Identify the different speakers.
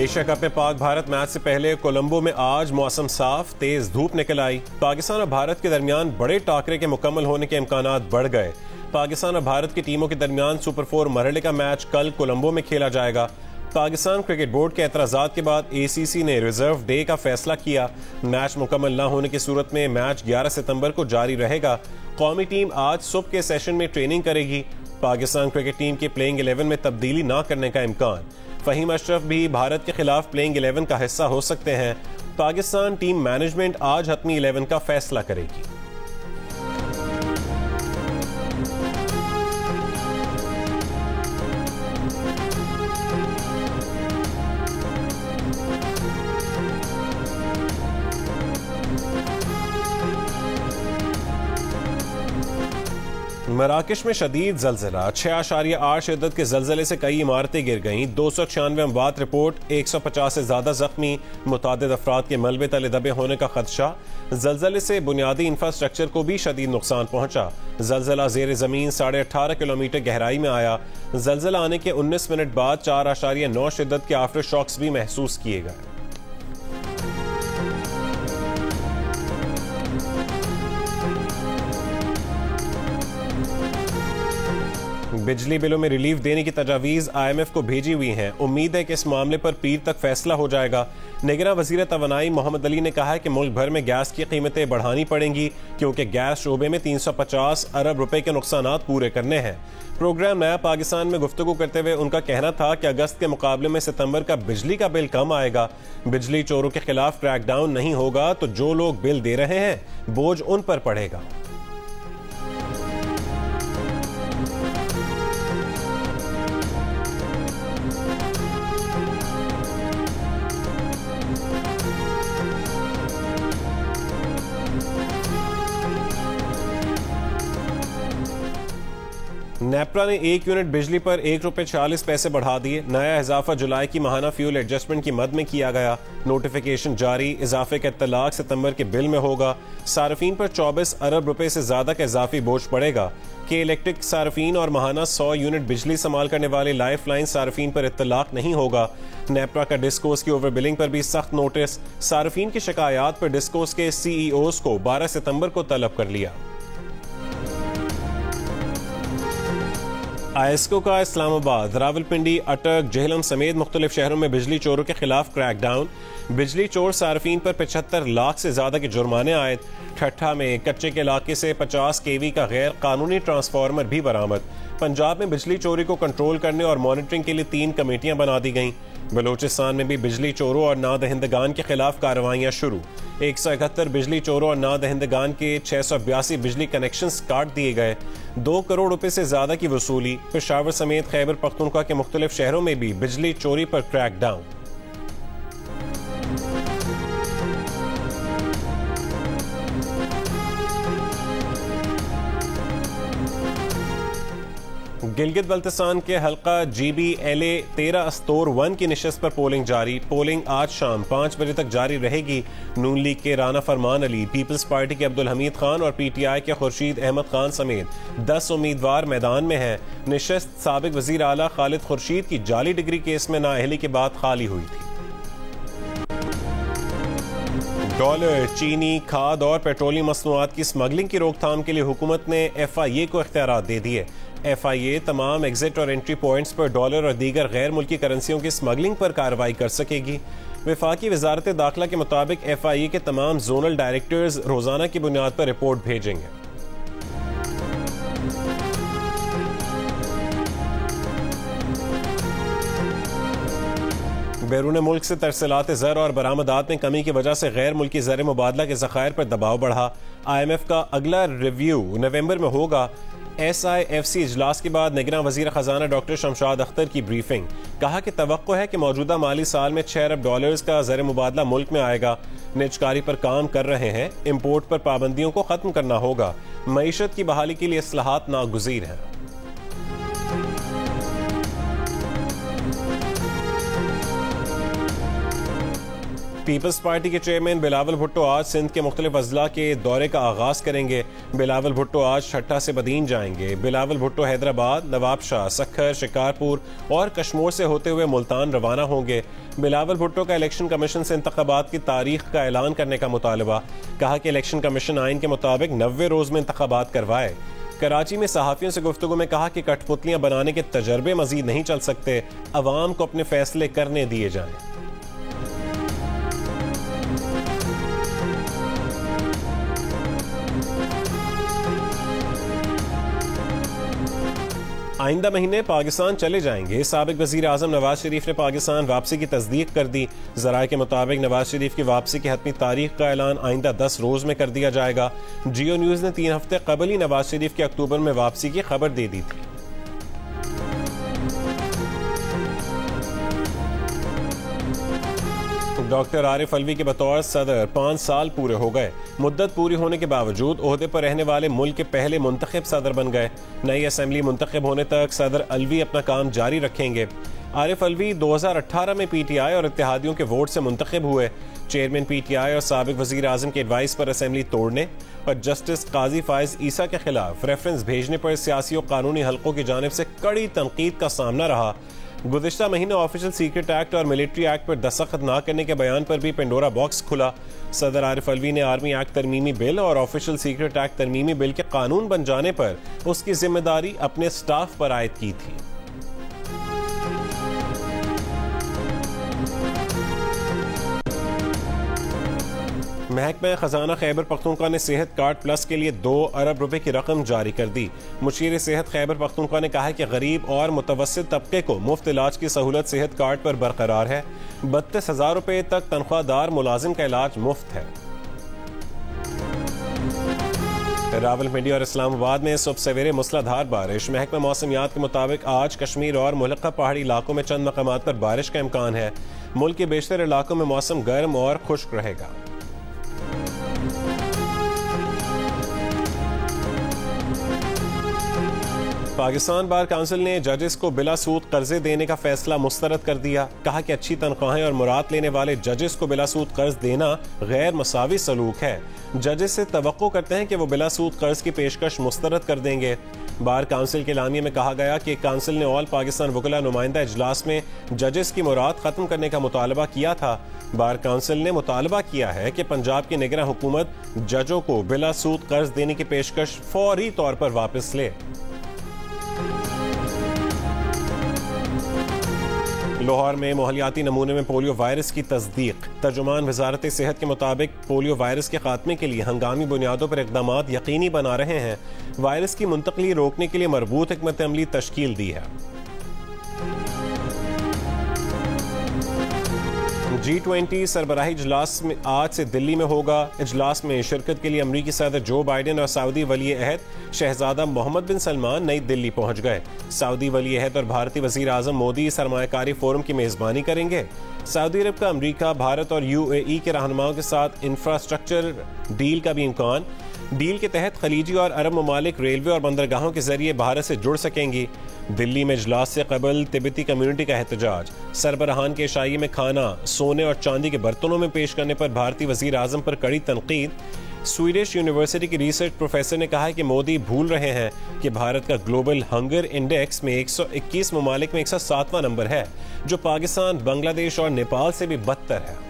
Speaker 1: Asia cup में Pak Bharat match से पहले कोलंबो में आज मौसम साफ, तेज धूप निकल आई। पाकिस्तान और भारत के दरमियान बड़े टाकरे के मुकम्मल होने के इम्कानात बढ़ गए। पाकिस्तान और भारत की टीमों के दरमियान सुपर 4 मरहले का मैच कल कोलंबो में खेला जाएगा। पाकिस्तान क्रिकेट बोर्ड के एतराज़ात के बाद ACC ने रिजर्व डे का फैसला किया। मैच मुकम्मल न होने की सूरत में मैच 11 सितंबर को जारी रहेगा। कौमी टीम आज सुबह के सेशन में ट्रेनिंग करेगी। पाकिस्तान क्रिकेट टीम के प्लेइंग 11 में तब्दीली न करने का इम्कान। फहीम अशरफ भी भारत के खिलाफ प्लेइंग 11 का हिस्सा हो सकते हैं। पाकिस्तान टीम मैनेजमेंट आज हतमी 11 का फैसला करेगी। मराकश में शदीद जलजिला, 6.8 शिद्दत के जलजिले से कई इमारतें गिर गईं। 296 अमवात रिपोर्ट, 150 से ज्यादा जख्मी, मुतादिद अफराद के मलबे तले दबे होने का खदशा। जलजिले से बुनियादी इंफ्रास्ट्रक्चर को भी शदीद नुकसान पहुंचा। जलजिला जेर जमीन 18.5 किलोमीटर गहराई में आया। जलजिला आने के 19 मिनट बाद 4.9 शिद्दत के आफ्टर शॉक्स भी महसूस किए गए। बिजली बिलों में रिलीफ देने की तजावीज़ IMF को भेजी हुई हैं। उम्मीद है कि इस मामले पर पीर तक फैसला हो जाएगा। निगरान वज़ीर तवानाई मोहम्मद अली ने कहा है कि मुल्क भर में गैस की कीमतें बढ़ानी पड़ेंगी क्योंकि गैस शोबे में 350 अरब रुपए के नुकसानात पूरे करने हैं। प्रोग्राम नया पाकिस्तान में गुफ्तगू करते हुए उनका कहना था कि अगस्त के मुकाबले में सितंबर का बिजली का बिल कम आएगा। बिजली चोरों के खिलाफ क्रैकडाउन नहीं होगा तो जो लोग बिल दे रहे हैं बोझ उन पर पड़ेगा। नेपरा ने 1 यूनिट बिजली पर ₹1.40 बढ़ा दिए। नया इजाफा जुलाई की माहाना फ्यूल एडजस्टमेंट की मद में किया गया। नोटिफिकेशन जारी। इजाफे का इत्तलाक सितंबर के बिल में होगा। सार्फिन पर 24 अरब रुपए से ज्यादा का इजाफी बोझ पड़ेगा। के इलेक्ट्रिक सार्फिन और माहाना 100 यूनिट बिजली इस्तेमाल करने वाले लाइफ लाइन सार्फिन पर इत्तलाक नहीं होगा। नेपरा का डिस्कोस की ओवर बिलिंग पर भी सख्त नोटिस। सार्फिन की शिकायत पर डिस्कोस के CEOs को 12 सितंबर को तलब कर लिया। आयस्को का इस्लामाबाद, रावलपिंडी, अटक, जेहलम समेत मुख्तलिफ शहरों में बिजली चोरों के खिलाफ क्रैकडाउन। बिजली चोर सार्फिन पर 75 लाख से ज्यादा के जुर्माने आए। ठट्ठा में कच्चे के इलाके से 50 kV का गैर कानूनी ट्रांसफार्मर भी बरामद। पंजाब में बिजली चोरी को कंट्रोल करने और मॉनिटरिंग के लिए 3 कमेटियां बना दी गईं। बलूचिस्तान में भी बिजली चोरों और नादहिंदगान के खिलाफ कार्रवाइयां शुरू। 171 बिजली चोरों और नादहिंदगान के 682 बिजली कनेक्शंस काट दिए गए। 2 करोड़ रुपए से ज्यादा की वसूली। पेशावर समेत खैबर पख्तूनख्वा के मुख्तलिफ शहरों में भी बिजली चोरी पर क्रैकडाउन। गिलगित बल्तिस्तान के हल्का GBLA 13 अस्तोर 1 की निशस्त पर पोलिंग जारी। पोलिंग आज शाम 5 बजे तक जारी रहेगी। नून लीग के राना फरमान अली, पीपल्स पार्टी के अब्दुल हमीद खान और PTI के खुर्शीद अहमद खान समेत 10 उम्मीदवार मैदान में हैं। निशस्त साबिक वजीर आला खालिद खुर्शीद की जाली डिग्री केस में नाअहली के बाद खाली हुई थी। डॉलर, चीनी, खाद और पेट्रोलियम मसनूआत की स्मगलिंग की रोकथाम के लिए हुकूमत ने FIA को इख्तियारात दे दिए। FIA तमाम एग्जिट और एंट्री पॉइंट्स पर डॉलर और दीगर गैर मुल्की करेंसियों की स्मगलिंग पर कार्रवाई कर सकेगी। वफाकी वजारत दाखिला के मुताबिक FIA के तमाम जोनल डायरेक्टर्स रोजाना की बुनियाद पर रिपोर्ट भेजेंगे। बैरून मुल्क से तरसलात ज़र और बरामदात में कमी की वजह से गैर मुल्की ज़र मुबादला के ज़खायर पर दबाव बढ़ा। IMF का अगला रिव्यू नवंबर में होगा। SIFC इजलास के बाद निगरान वजीर खजाना डॉक्टर शमशाद अख्तर की ब्रीफिंग। कहा कि तवक्को है कि मौजूदा माली साल में 6 अरब डॉलर्स का ज़र मुबादला मुल्क में आएगा। निजकारी पर काम कर रहे हैं। इम्पोर्ट पर पाबंदियों को खत्म करना होगा। मईशत की बहाली के लिए इस्लाहात नागुज़ीर हैं। पीपल्स पार्टी के चेयरमैन बिलावल भुट्टो आज सिंध के मुख्तलिफ अजला के दौरे का आगाज करेंगे। बिलावल भुट्टो आज ठट्टा से बदीन जाएंगे। बिलावल भुट्टो हैदराबाद, नवाबशाह, सक्खर, शिकारपुर और कश्मीर से होते हुए मुल्तान रवाना होंगे। बिलावल भुट्टो का इलेक्शन कमीशन से इंतखाबात की तारीख का ऐलान करने का मुतालबा। कहा कि इलेक्शन कमीशन आइन के मुताबिक 90 रोज में इंतखाबात करवाए। कराची में सहाफियों से गुफ्तगू में कहा कि कठपुतलियां बनाने के तजर्बे मजीद नहीं चल सकते, अवाम को अपने फैसले करने दिए जाएं। आइंदा महीने पाकिस्तान चले जाएंगे। साबिक वजीर आजम नवाज शरीफ ने पाकिस्तान वापसी की तस्दीक कर दी। जराये के मुताबिक नवाज शरीफ की वापसी की हतमी तारीख का ऐलान आइंदा 10 रोज में कर दिया जाएगा। जियो न्यूज ने 3 हफ्ते कबल ही नवाज शरीफ के अक्टूबर में वापसी की खबर दे दी थी। डॉक्टर आरिफ अलवी के बतौर सदर 5 साल पूरे हो गए। मुद्दत पूरी होने के बावजूद ओहदे पर रहने वाले मुल्क के पहले मुंतखब सदर बन गए। नई असेंबली मुंतखब होने तक सदर अलवी अपना काम जारी रखेंगे। आरिफ अलवी 2018 में पीटीआई और इत्तेहादियों के वोट से मुंतखब हुए। चेयरमैन पीटीआई और साबिक वजीर आजम के एडवाइस पर असेंबली तोड़ने और जस्टिस काजी फायज ईसा के खिलाफ रेफरेंस भेजने पर सियासी और कानूनी हलकों की जानिब से कड़ी तनकीद का सामना रहा। गुज़िश्ता महीने ऑफिशियल सीक्रेट एक्ट और मिलिट्री एक्ट पर दस्तखत न करने के बयान पर भी पेंडोरा बॉक्स खुला। सदर आरिफ अलवी ने आर्मी एक्ट तरमीमी बिल और ऑफिशियल सीक्रेट एक्ट तरमीमी बिल के कानून बन जाने पर उसकी जिम्मेदारी अपने स्टाफ पर आयद की थी। महकमा खजाना खैबर पख्तूनख्वा ने सेहत कार्ड प्लस के लिए 2 अरब रुपए की रकम जारी कर दी। मुशीर सेहत खैबर पख्तूनख्वा ने कहा है कि गरीब और मुतवस्सित तबके को मुफ्त इलाज की सहूलत सेहत कार्ड पर बरकरार है। 32,000 रुपए तक तनख्वाहदार मुलाजिम का इलाज मुफ्त है। रावलपिंडी और इस्लामाबाद में सुबह सवेरे मूसलाधार बारिश। महकमा मौसमियात के मुताबिक आज कश्मीर और मुल्का पहाड़ी इलाकों में चंद मकामात पर बारिश का इम्कान है। मुल्क के बेशतर इलाकों में मौसम गर्म और खुश्क रहेगा। पाकिस्तान बार काउंसिल ने जजेस को बिला सूद कर्जे देने का फैसला मुस्तरद कर दिया। कहा कि अच्छी तनख्वाहें और मुराद लेने वाले जजेस को बिला सूद कर्ज देना गैर मसावी सलूक है। जजेस से तवक्को करते हैं कि वो बिला सूद कर्ज की पेशकश मुस्तरद कर देंगे। बार काउंसिल के लामिये में कहा गया कि काउंसिल ने ऑल पाकिस्तान वकला नुमाइंदा इजलास में जजेस की मुराद खत्म करने का मुतालबा किया था। बार काउंसिल ने मुतालबा किया है कि पंजाब की निगरान हुकूमत जजों को बिला सूद कर्ज देने की पेशकश फौरी तौर पर वापस ले। लाहौर में मोहलियाती नमूने में पोलियो वायरस की तस्दीक। तर्जुमान वजारत सेहत के मुताबिक पोलियो वायरस के खात्मे के लिए हंगामी बुनियादों पर इक़दामात यकीनी बना रहे हैं। वायरस की मुंतकली रोकने के लिए मरबूत हिकमत अमली तश्कील दी है। G20 सरबराही इजलास में आज से दिल्ली में होगा। इजलास में शिरकत के लिए अमरीकी सदर जो बाइडेन और सऊदी वली अहद शहजादा मोहम्मद बिन सलमान नई दिल्ली पहुंच गए। सऊदी वली अहद और भारतीय वजीर आजम मोदी सरमायाकारी फोरम की मेजबानी करेंगे। सऊदी अरब का अमरीका, भारत और UAE के रहनुमाओं के साथ इंफ्रास्ट्रक्चर डील का भी इम्कान। डील के तहत खलीजी और अरब ममालिक रेलवे और बंदरगाहों के जरिए भारत से जुड़ सकेंगी। दिल्ली में इजलास से कबल तिब्बती कम्युनिटी का एहतजाज। सरबराहान के इशाइये में खाना सोने और चांदी के बर्तनों में पेश करने पर भारतीय वजीर आजम पर कड़ी तनकीद। स्वीडिश यूनिवर्सिटी के रिसर्च प्रोफेसर ने कहा है कि मोदी भूल रहे हैं कि भारत का ग्लोबल हंगर इंडेक्स में 121 ममालिक में 107वां नंबर है, जो पाकिस्तान, बांग्लादेश और नेपाल से भी बदतर है।